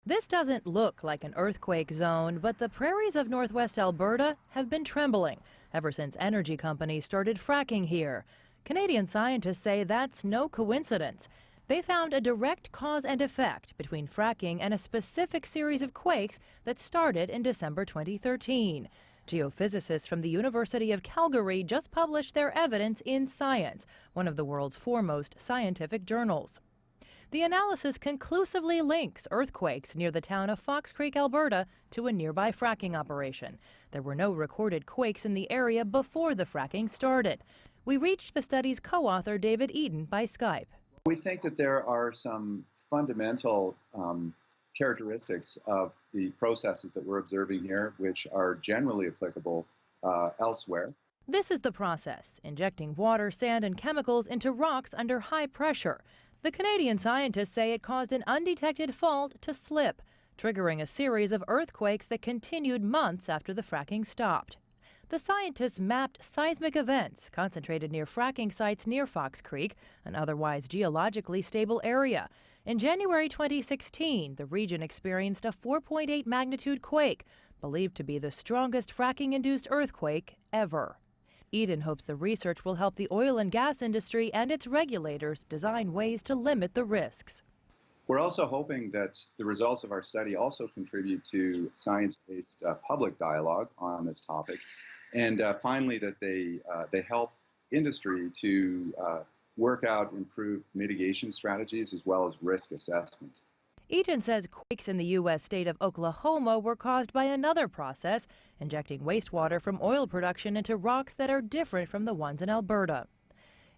This doesn't look like an earthquake zone, but the prairies of northwest Alberta have been trembling ever since energy companies started fracking here. Canadian scientists say that's no coincidence. They found a direct cause and effect between fracking and a specific series of quakes that started in December 2013. Geophysicists from the University of Calgary just published their evidence in Science, one of the world's foremost scientific journals. The analysis conclusively links earthquakes near the town of Fox Creek, Alberta, to a nearby fracking operation. There were no recorded quakes in the area before the fracking started. We reached the study's co-author, David Eaton, by Skype. We think that there are some fundamental characteristics of the processes that we're observing here, which are generally applicable elsewhere. This is the process, injecting water, sand, and chemicals into rocks under high pressure. The Canadian scientists say it caused an undetected fault to slip, triggering a series of earthquakes that continued months after the fracking stopped. The scientists mapped seismic events concentrated near fracking sites near Fox Creek, an otherwise geologically stable area. In January 2016, the region experienced a 4.8 magnitude quake, believed to be the strongest fracking-induced earthquake ever. Eden hopes the research will help the oil and gas industry and its regulators design ways to limit the risks. We're also hoping that the results of our study also contribute to science-based public dialogue on this topic, and finally that they help industry to work out improved mitigation strategies as well as risk assessment. Eaton says quakes in the U.S. state of Oklahoma were caused by another process, injecting wastewater from oil production into rocks that are different from the ones in Alberta.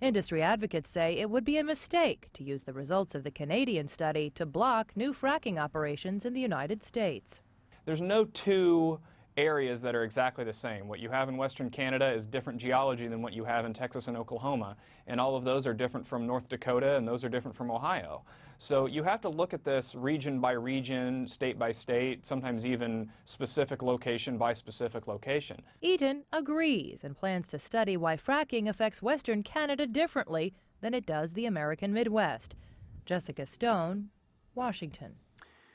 Industry advocates say it would be a mistake to use the results of the Canadian study to block new fracking operations in the United States. There's no two areas that are exactly the same. What you have in Western Canada is different geology than what you have in Texas and Oklahoma, and all of those are different from North Dakota, and those are different from Ohio. So you have to look at this region by region, state by state, sometimes even specific location by specific location. Eaton agrees and plans to study why fracking affects Western Canada differently than it does the American Midwest. Jessica Stone, Washington.